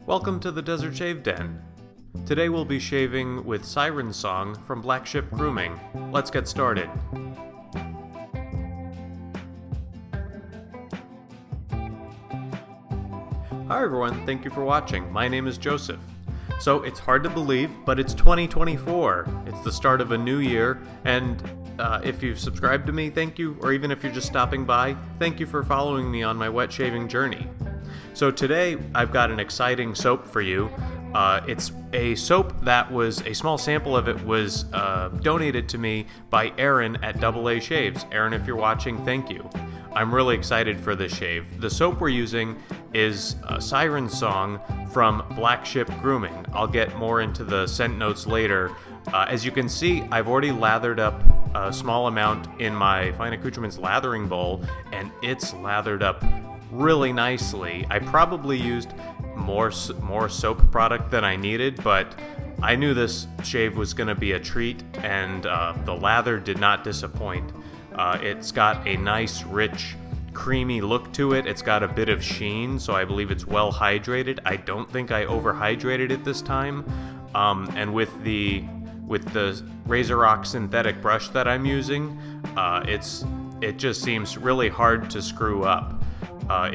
Welcome to the Desert Shave Den. Today we'll be shaving with Siren song from Black Ship Grooming. Let's get started. Hi everyone, thank you for watching. My name is Joseph. So it's hard to believe, but it's 2024. It's the start of a new year, and if you've subscribed to me, thank you, or even if you're just stopping by, thank you for following me on my wet shaving journey. So today I've got an exciting soap for you. It's a soap that was, a small sample of it was donated to me by Aaron at AA Shaves. Aaron, if you're watching, thank you. I'm really excited for this shave. The soap we're using is Siren Song from Black Ship Grooming. I'll get more into the scent notes later. As you can see, I've already lathered up a small amount in my fine accoutrements lathering bowl, and it's lathered up really nicely. I probably used more soap product than I needed, but I knew this shave was going to be a treat, and the lather did not disappoint. It's got a nice, rich, creamy look to it. It's got a bit of sheen, so I believe it's well hydrated. I don't think I overhydrated it this time. And with the Razorock synthetic brush that I'm using, it just seems really hard to screw up. And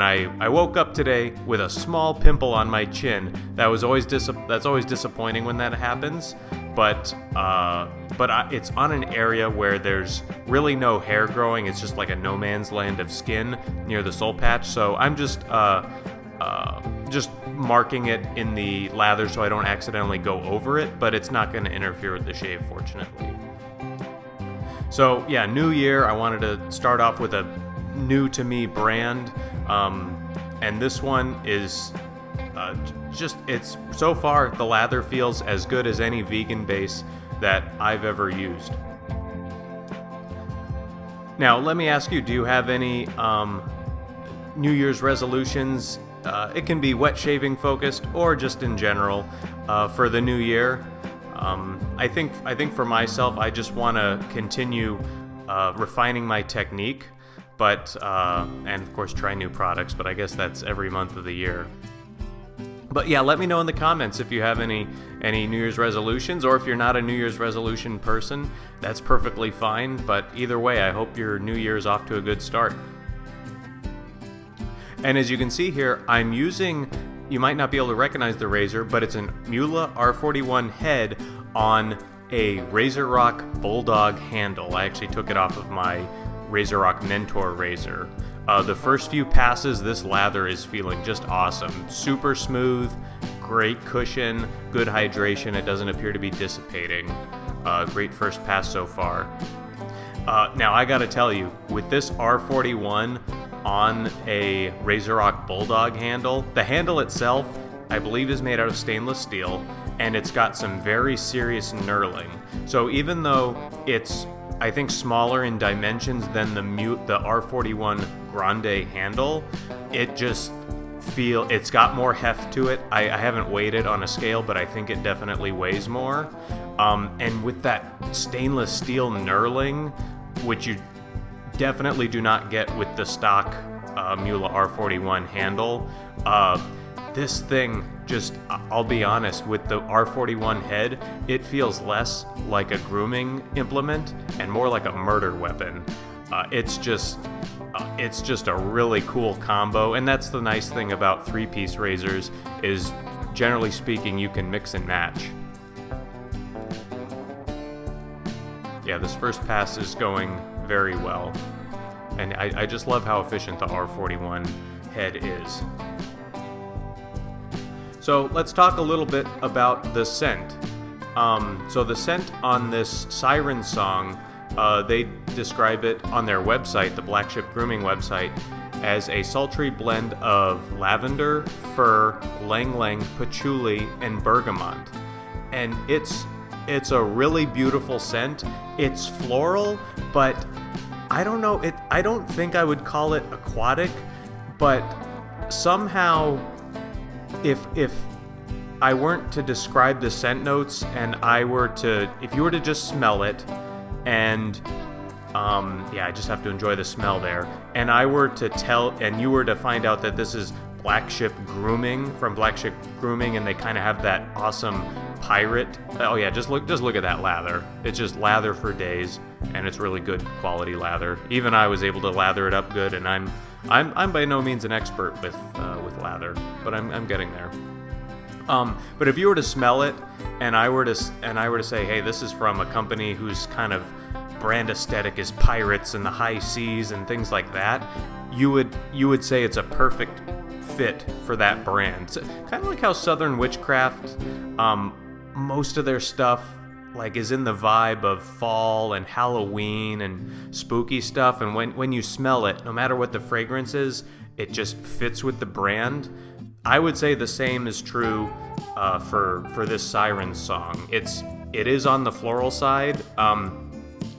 I woke up today with a small pimple on my chin. That's always disappointing when that happens. But it's on an area where there's really no hair growing. It's just like a no man's land of skin near the soul patch. So I'm just marking it in the lather so I don't accidentally go over it. But it's not going to interfere with the shave, fortunately. So yeah, new year. I wanted to start off with a new to me brand, and this one is it's so far the lather feels as good as any vegan base that I've ever used. Now let me ask you, do you have any New Year's resolutions? It can be wet shaving focused or just in general for the new year. I think for myself, I just want to continue refining my technique, but and of course try new products. But I guess that's every month of the year. But yeah, let me know in the comments if you have any New Year's resolutions, or if you're not a New Year's resolution person, that's perfectly fine. But either way, I hope your New Year's off to a good start. And as you can see here, I'm using, you might not be able to recognize the razor, but it's an Mühle R41 head on a Razorock Bulldog handle. I actually took it off of my Razorock Mentor razor. The first few passes, this lather is feeling just awesome. Super smooth, great cushion, good hydration. It doesn't appear to be dissipating. Great first pass so far. Now I gotta tell you, with this R41 on a Razorock Bulldog handle, the handle itself, I believe, is made out of stainless steel, and it's got some very serious knurling. So even though it's, I think, smaller in dimensions than the R41 Grande handle, it's got more heft to it. I haven't weighed it on a scale, but I think it definitely weighs more. And with that stainless steel knurling, which you definitely do not get with the stock Mühle R41 handle, this thing, I'll be honest, with the R41 head, it feels less like a grooming implement and more like a murder weapon. It's just a really cool combo, and that's the nice thing about three-piece razors, is generally speaking you can mix and match. Yeah, this first pass is going very well, and I just love how efficient the R41 head is. So let's talk a little bit about the scent. So the scent on this Siren Song, they describe it on their website, the Black Ship Grooming website, as a sultry blend of lavender, fir, ylang-ylang, patchouli, and bergamot. And it's a really beautiful scent. It's floral, but I don't know, I don't think I would call it aquatic, but somehow if I weren't to describe the scent notes, and if you were to just smell it, and I just have to enjoy the smell there, and you were to find out that this is Black Ship Grooming from Black Ship Grooming, and they kind of have that awesome pirate. Oh yeah, just look at that lather. It's just lather for days, and it's really good quality lather. Even I was able to lather it up good, and I'm by no means an expert with lather, but I'm getting there. But if you were to smell it, and I were to say, hey, this is from a company whose kind of brand aesthetic is pirates and the high seas and things like that, you would say it's a perfect fit for that brand. So, kind of like how Southern Witchcraft, most of their stuff like is in the vibe of fall and Halloween and spooky stuff, and when you smell it, no matter what the fragrance is, it just fits with the brand. I would say the same is true for this Siren song. It is on the floral side.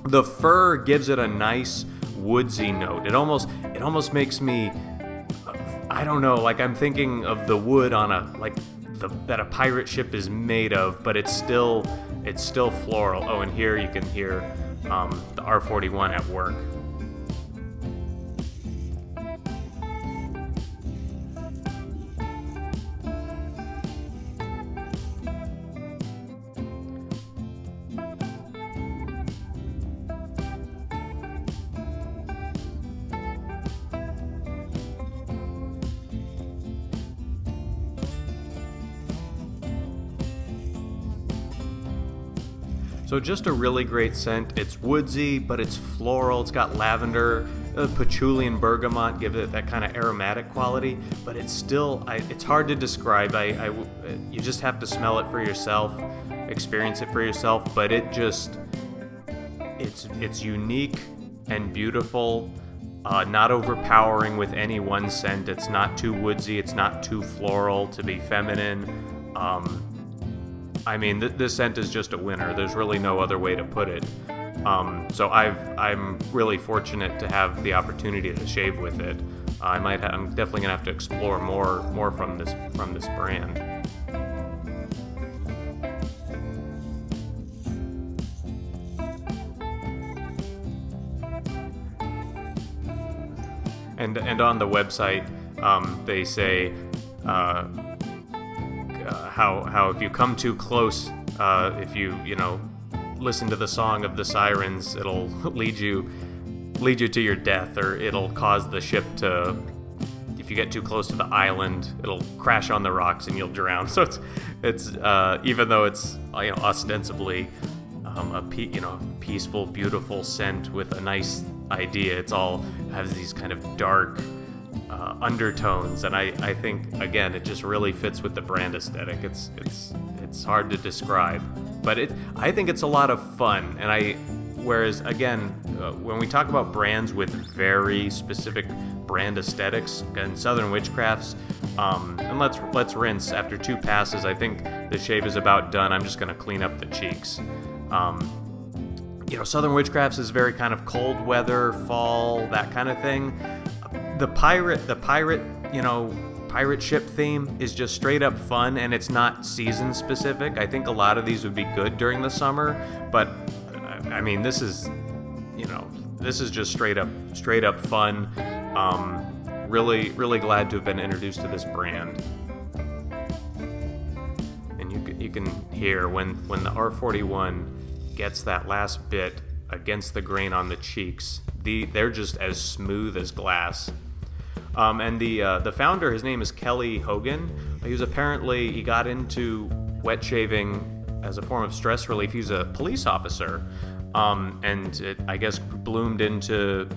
The fur gives it a nice woodsy note. It almost makes me, I don't know, like I'm thinking of the wood on that a pirate ship is made of, but it's still floral. Oh, and here you can hear the R41 at work. So just a really great scent. It's woodsy, but it's floral. It's got lavender, patchouli and bergamot give it that kind of aromatic quality, but it's still, it's hard to describe. You just have to smell it for yourself, experience it for yourself, but it's unique and beautiful, not overpowering with any one scent. It's not too woodsy, it's not too floral to be feminine. I mean, this scent is just a winner. There's really no other way to put it. So I'm really fortunate to have the opportunity to shave with it. I'm definitely gonna have to explore more from this brand. And on the website, they say. How if you come too close, if you listen to the song of the sirens, it'll lead you to your death, or it'll cause the ship to, if you get too close to the island, it'll crash on the rocks and you'll drown. So it's even though it's ostensibly a peaceful, beautiful scent with a nice idea, it's all has these kind of dark undertones, and I think again it just really fits with the brand aesthetic. It's hard to describe, but I think it's a lot of fun. And whereas again when we talk about brands with very specific brand aesthetics, and Southern Witchcrafts, and let's rinse after 2 passes. I think the shave is about done. I'm just gonna clean up the cheeks. Southern Witchcrafts is very kind of cold weather, fall, that kind of thing. The pirate ship theme is just straight up fun, and it's not season specific. I think a lot of these would be good during the summer, but I mean, this is just straight up fun. Really, really glad to have been introduced to this brand. And you can hear when the R41 gets that last bit against the grain on the cheeks, they're just as smooth as glass. And the founder, his name is Kelly Hogan. He got into wet shaving as a form of stress relief. He's a police officer, and it, I guess, bloomed into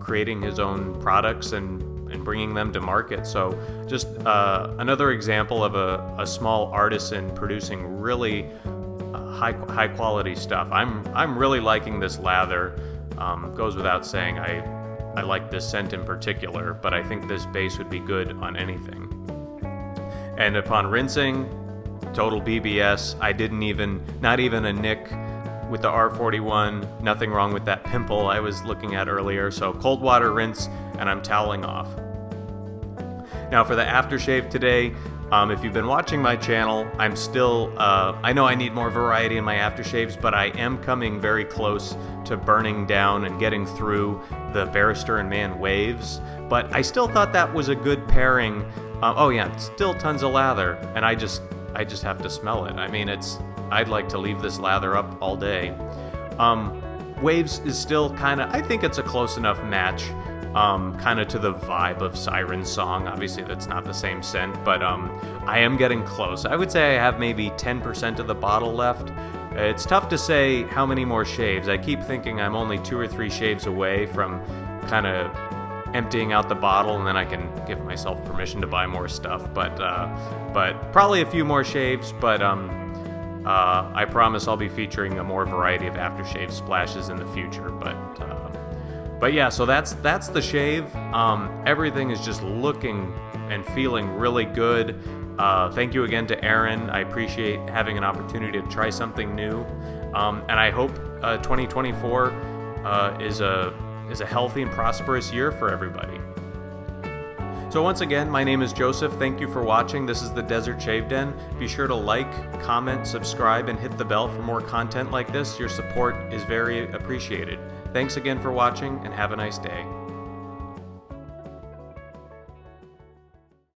creating his own products and bringing them to market. So just another example of a small artisan producing really high quality stuff. I'm really liking this lather. Goes without saying, I like this scent in particular, but I think this base would be good on anything. And upon rinsing, total BBS. Not even a nick with the R41. Nothing wrong with that pimple I was looking at earlier. So cold water rinse, and I'm toweling off. Now for the aftershave today, If you've been watching my channel, I'm still, I know I need more variety in my aftershaves, but I am coming very close to burning down and getting through the Barrister and Man waves. But I still thought that was a good pairing. Oh yeah, still tons of lather, and I just have to smell it. I mean, I'd like to leave this lather up all day. Waves is still kind of, I think it's a close enough match, kind of to the vibe of Siren's song. Obviously, that's not the same scent, but I am getting close. I would say I have maybe 10% of the bottle left. It's tough to say how many more shaves. I keep thinking I'm only 2 or 3 shaves away from kind of emptying out the bottle, and then I can give myself permission to buy more stuff. But probably a few more shaves. But I promise I'll be featuring a more variety of aftershave splashes in the future. But yeah, so that's the shave. Everything is just looking and feeling really good. Thank you again to Aaron. I appreciate having an opportunity to try something new. And I hope 2024 is a healthy and prosperous year for everybody. So once again, my name is Joseph. Thank you for watching. This is the Desert Shave Den. Be sure to like, comment, subscribe, and hit the bell for more content like this. Your support is very appreciated. Thanks again for watching, and have a nice day.